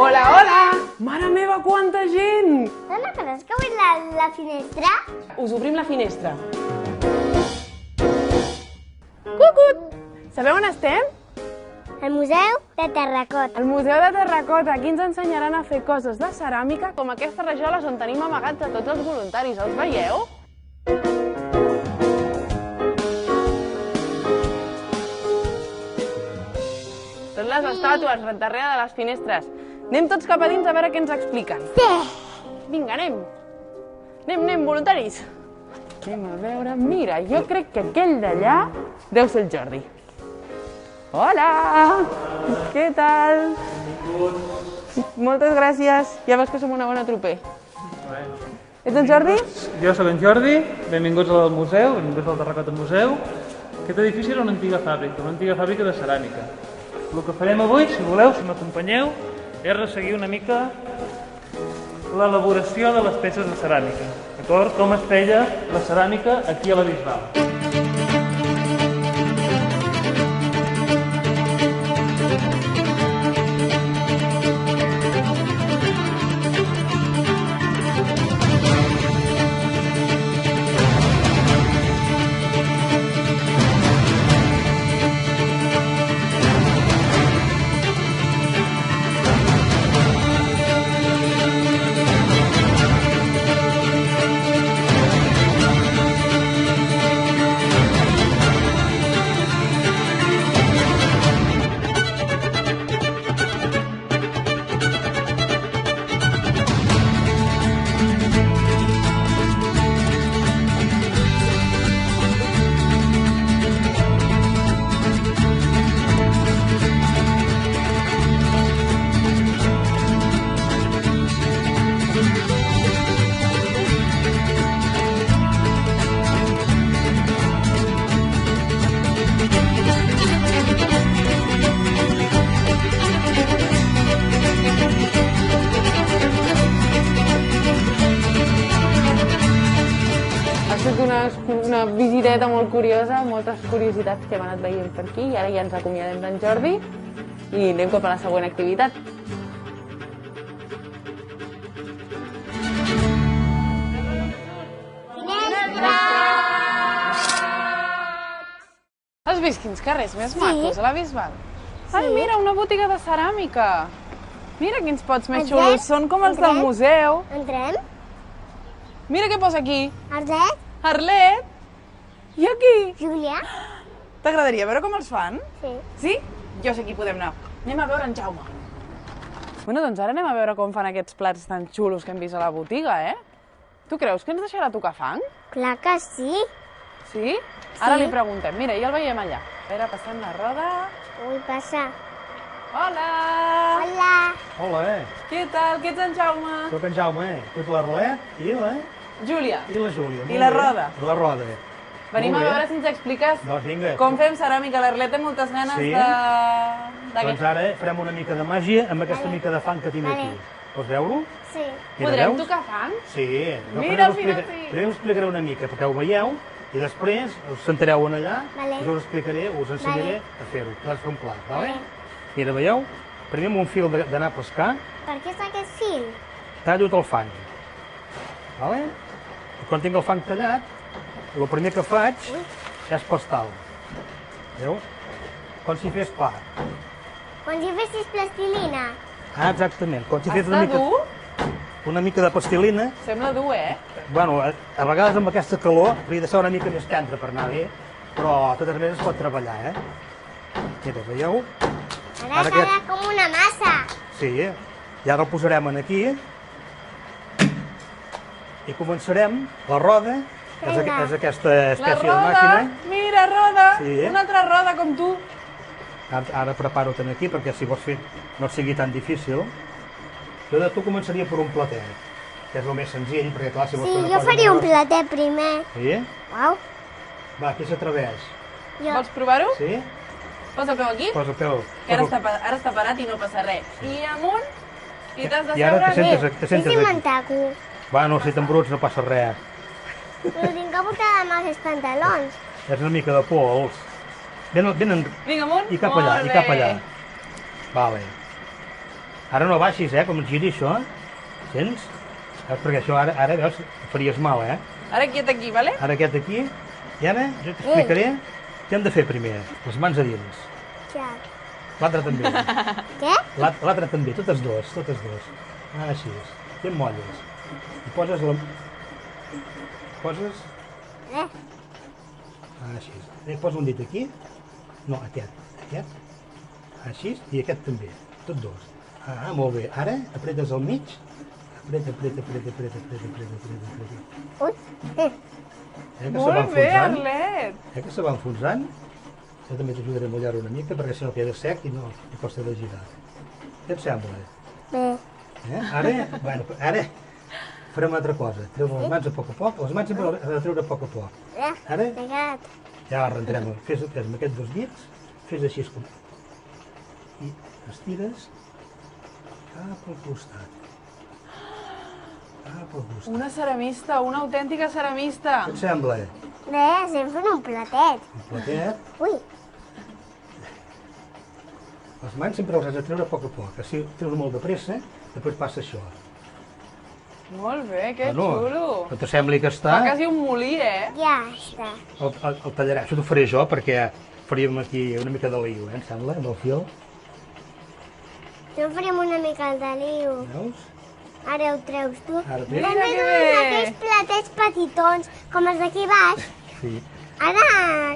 Hola, hola! Mare meva, quanta gent! No creus que vull la finestra? Us obrim la finestra. Cucut! Sabeu on estem? Al Museu de Terracota. Al Museu de Terracota. Aquí ens ensenyaran a fer coses de ceràmica com aquestes rajoles on tenim amagats a tots els voluntaris. Els veieu? Són les estàtues darrere de les finestres. Anem tots cap a dins a veure què ens expliquen. Sí. Vinga, anem. Anem, voluntaris. Anem a veure. Mira, jo crec que aquell d'allà deu ser el Jordi. Hola! Què tal? Moltes gràcies. Ja veus que som una bona trupe. Ets en Jordi? Jo sóc en Jordi, benvinguts al museu, benvinguts al Terracota Museu. Aquest edifici era una antiga fàbrica de ceràmica. El que farem avui, si voleu, si m'acompanyeu, és resseguir una mica l'elaboració de les peces de ceràmica. D'acord? Com es feia la ceràmica aquí a la Bisbal. Ha estat una visiteta molt curiosa, moltes curiositats que hem anat veient per aquí i ara ja ens acomiadem d'en Jordi i anem cap a la següent activitat. Has vist quins carrers més macos a la Bisbal? Ai, mira, una botiga de ceràmica! Mira quins pots més xulos, són com els del museu. Entrem? Mira què posa aquí. Arlet? Arlet? I aquí? Júlia? T'agradaria veure com els fan? Sí. Sí? Jo sé que hi podem anar. Anem a veure en Jaume. Bueno, doncs ara anem a veure com fan aquests plats tan xulos que hem vist a la botiga, eh? Tu creus que ens deixarà tocar fang? Clar que sí. Sí? Ara li preguntem. Mira, ja el veiem allà. A veure, passem la roda. Vull passar. Hola! Hola. Hola, Què tal? Què ets en Jaume? soc en Jaume, tu ets l'Arlet i la Júlia. Júlia. I la Roda. La Roda. Venim a Molt bé. veure si ens expliques Doncs vinga. com fem ceràmica. L'Arlet té moltes ganes Sí. de... Doncs ara farem una mica de màgia amb aquesta mica de fang que tinc Vale. aquí. Vols veure-ho? Sí. Mira, Podrem veus? tocar fang? Sí. Mira, al final sí. Primer us explicaré una mica, perquè ho veieu, i després us sentareu en allà Vale. i us explicaré, us ensenyaré Vale. a fer-ho. Has de fer un plat, vale? Vale. Mira, veieu? Primer amb un fil d'anar a pescar, Per què és aquest fil? tallo el fang. Vale? I quan tinc el fang tallat, el primer que faig és pastar-lo. Veieu? Com si fes pa. Quan si fessis plastilina. Ah, exactament. Com si fes Està dur? una mica de pastilina. Sembla dur, eh? Bueno, a vegades amb aquesta calor hauria de ser una mica més tendre per anar bé, però de totes maneres es pot treballar, eh? Mira, veieu? Ara Ara serà com una massa. Sí, i ara el posarem en aquí i començarem la roda, Vinga. és aquesta La espècie de roda! màquina. Mira, roda! Sí. Una altra roda com tu. Ara preparo-ho també aquí perquè si vols fer no et sigui tan difícil. Jo de tu començaria per un platet, que és el més senzill, perquè clar, si vols Sí, fer una jo cosa faria un grossa- platet primer. Sí? Uau. Va, qui s'atreveix? Jo. Vols provar-ho? Sí? Posa el peu aquí, Posa el peu. que ara està parat i no passa res. I amunt, i t'has de I ara seure te aquí. sentes, te I sentes si aquí. m'entaco? Bueno, si t'embruts no passa res. Però tinc que portar amb els pantalons. És una mica de pols. Venen Vinga, amunt. i cap allà, Molt i cap bé. allà. Vale. Ara no baixis, com et giri això. Sents? Perquè això ara veus, faries mal, Ara quiet aquí, vale? Ara aquest aquí. I ara jo t'explicaré què hem de fer primer. Les mans a dins. Ja. L'altre també. Què? L'altre també, totes dues. Així és. I em molles. I poses la... Poses... Així és. Posa un dit aquí. No, aquest. Així, i aquest també. Tots dos. Molt bé. Ara apretes al mig. Apreta. Ui. Molt bé, Arlet! Que se va enfonsant? Jo també t'ajudaré a mullar una mica perquè si no queda sec i no costa de girar. Què et sembla? Bé. Ara farem una altra cosa. Treu les mans a poc. Les mans sempre has de treure a poc. Ara ja les rentrem. Fes amb aquests dos dits, fes així com... I estires cap al costat. Una ceramista, una autèntica ceramista. Què et sembla? Bé, estem fent un platet. Un platet. Ui. Les mans sempre les has de treure a poc. Si treus molt de pressa, després passa això. Molt bé, que xulo. No t'assembli que està... Fa quasi un molí, Ja està. El tallarà. Això t'ho faré jo perquè faríem aquí una mica de liu, em sembla, amb el fil. Jo farem una mica de liu. Veus? Ara ho treus tu. Ara També Mira que donen bé. aquells platets petitons, com els d'aquí baix. Sí. Ara,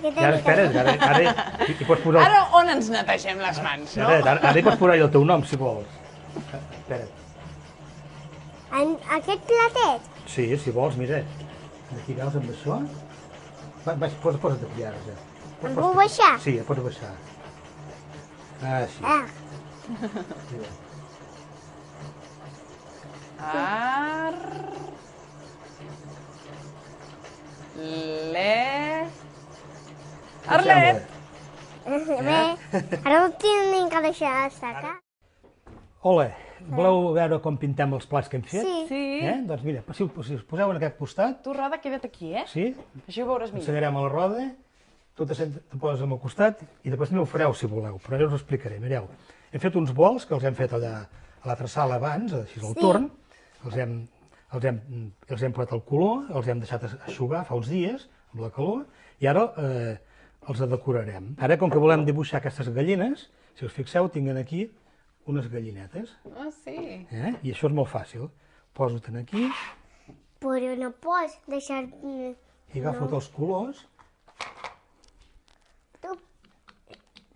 què I t'he ara, espera, ara hi pots posar... Ara on ens netegem les mans, no? Ara hi pots posar el teu nom, si vols. Espera. Aquest platet? Sí, si vols, mira. Aquí veus amb això? Posa't aquí ara, ja. Em puc baixar? Sí, pots baixar. Així. Mira. Arlet! Bé, ara ho tinc que deixar d'estacar. Hola, voleu veure com pintem els plats que hem fet? Sí. Sí. Doncs mira, si us poseu en aquest costat, Tu, Roda, queda't aquí, sí? Així ho veuràs millor. Ensenyarem a la roda, tu te poses al costat i després també ho fareu si voleu, però ja us ho explicaré. Mireu, hem fet uns bols que els hem fet allà a l'altra sala abans, així al torn, els hem posat el color, els hem deixat eixugar fa uns dies amb la calor i ara els decorarem. Ara, com que volem dibuixar aquestes gallines, si us fixeu, tinguin aquí unes gallinetes. Ah, sí. I això és molt fàcil. Poso-te'n aquí Però no pots deixar... i agafo els colors Tu.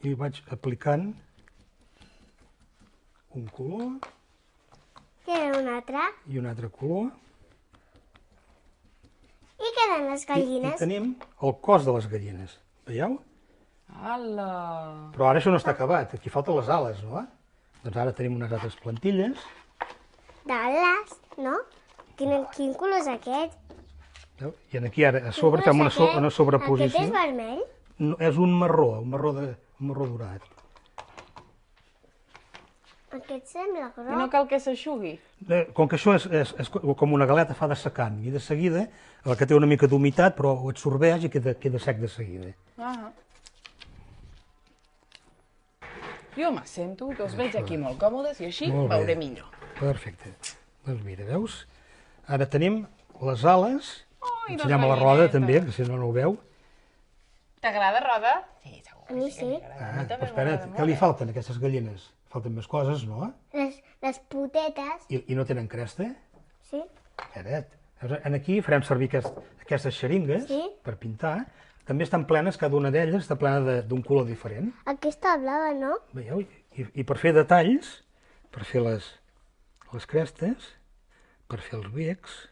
i vaig aplicant un color Què era un altre? i un altre color. I queden les I gallines. tenim el cos de les gallines. Veieu? Ala! Però ara això no està acabat. Aquí falten les ales, no? Doncs ara tenim unes altres plantilles. D'ales, no? Quin color és aquest? Veieu? I aquí ara a sobre fem una sobreposició. Aquest és vermell? No, és un marró dorat. Aquest sembla I groc. no cal que s'aixugui? Com que això és com una galeta, fa de secant, i de seguida, el que té una mica d'humitat, però ho absorbeix i queda sec de seguida. Ah. Jo me sento que us veig aquí molt còmodes i així Molt bé. veuré millor. Perfecte. Doncs mira, veus? Ara tenim les ales. Ai, les Ensenyem a la roda gallinetes. també, que si no ho veu. T'agrada, Roda? Sí, segur. A mi sí. Però espera't, què li falten a aquestes gallines? Falten més coses, no? Les potetes, I no tenen cresta? sí? Espera't. Aquí farem servir aquestes xeringues Sí. per pintar. També estan plenes, cada una d'elles està plena d'un color diferent. Aquesta blava, no? Veieu? I per fer detalls, per fer les crestes, per fer els becs,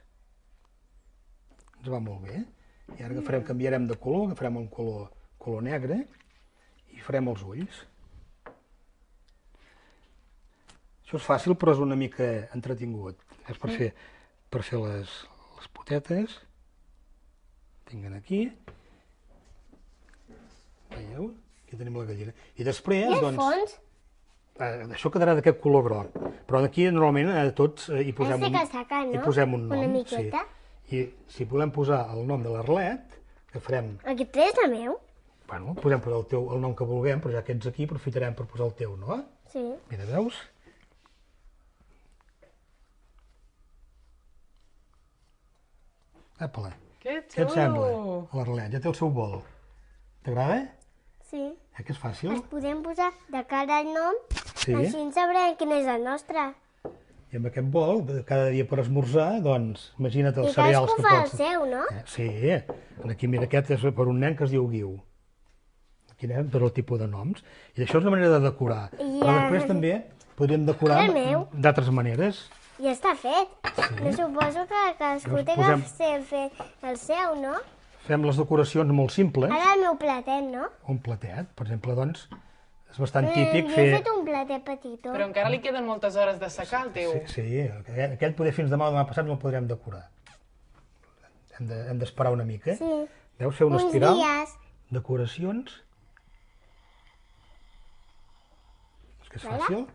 ens va molt bé. I ara canviarem de color, agafarem un color negre i farem els ulls. Això és fàcil, però és una mica entretingut. És per fer les potetes. Tinguen aquí. Veieu? Aquí tenim la gallina. I després, I al doncs... fons? Això quedarà d'aquest color groc, però aquí normalment a tots hi posem Has de casar, no? hi posem un nom. Una miqueta. Sí. I si volem posar el nom de l'Arlet, que farem... Aquest és el meu? Bueno, podem posar el nom que vulguem, però ja que ets aquí aprofitarem per posar el teu, no? Sí. Mira, veus? Apa-la. Que Què et sembla? xulo! L'Arlet, ja té el seu bol. T'agrada? Sí. Que és fàcil? Es podem posar de cara al nom, Sí. així en sabrem quin és el nostre. I amb aquest bol, cada dia per esmorzar, doncs, imagina't els I cereals cadascú que fa el pots... seu, no? Sí, aquí mira, aquest és per un nen que es diu Guiu. Aquí anem per el tipus de noms. I això és una manera de decorar. I Però després també podríem decorar El meu. d'altres maneres. Ja està fet. Jo suposo que cadascú Llavors té que posem- fer el seu, no? Fem les decoracions molt simples. Ara el meu platet, no? Un platet, per exemple, doncs, és bastant típic Jo he fer... fet un platet petitó. Però encara li queden moltes hores de secar, el teu. Sí, aquell poder fins demà o demà passat no el podrem decorar. Hem d'esperar una mica. Sí. Veus fer una Uns espiral? dies. Decoracions. És que és fàcil.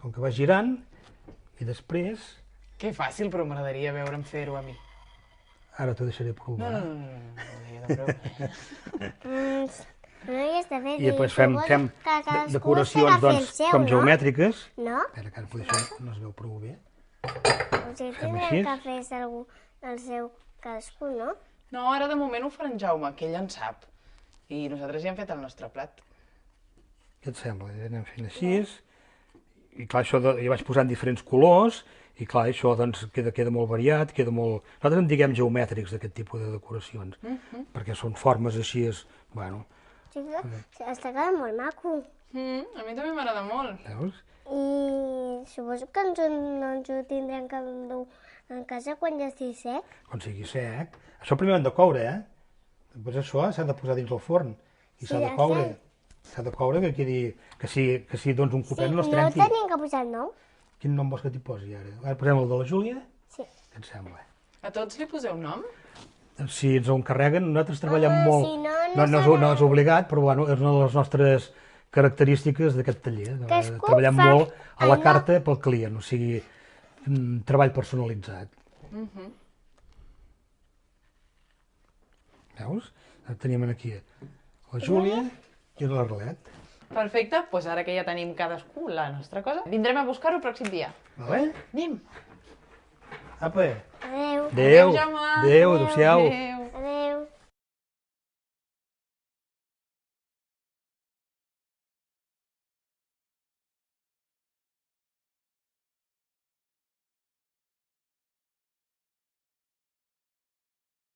Com que vas girant i després... Que fàcil, però m'agradaria veure'm fer-ho a mi. Ara t'ho deixaré provar. No hi està fet. I després fem suposo que cadascú decoracions té que fer el doncs, seu, com no? geomètriques. No? Espera, que ara potser això no es veu prou bé. O sigui, Fem tindrem així. que fer el seu cadascú, no? No, ara de moment ho farà en Jaume, que ell en sap. I nosaltres ja hem fet el nostre plat. Què et sembla? Anem fent així. I clar, això ja vaig posant diferents colors, i clar, això doncs queda molt variat, queda molt... Nosaltres en diguem geomètrics, d'aquest tipus de decoracions, perquè són formes així, bueno, Sí que està quedant molt maco. A mi també m'agrada molt. veus? I suposo que no ens ho tindrem que endur a casa quan ja estigui sec. Quan sigui sec. Això primer ho hem de coure, Després això s'ha de posar dins el forn, i s'ha de ja coure. sé. S'ha de coure que quedi... Que si doncs un copet no es no trenqui. tenim que posar el nou? Quin nom vols que t'hi posi ara? Ara posem el de la Júlia? Sí. Què et sembla? A tots li poseu nom? Si ens ho encarreguen, nosaltres treballem molt. si no, No és obligat, però bueno, és una de les nostres característiques d'aquest taller. Cadascú Treballem fa molt a la allò- carta pel client, o sigui, treball personalitzat. Veus? Ara tenim aquí la Júlia i l'Arlet. Perfecte, doncs ara que ja tenim cadascú la nostra cosa, vindrem a buscar-ho el pròxim dia. Vale? Anem! Apa. Adéu. Adéu. Jaume. Adéu, adéu-siau. Adéu.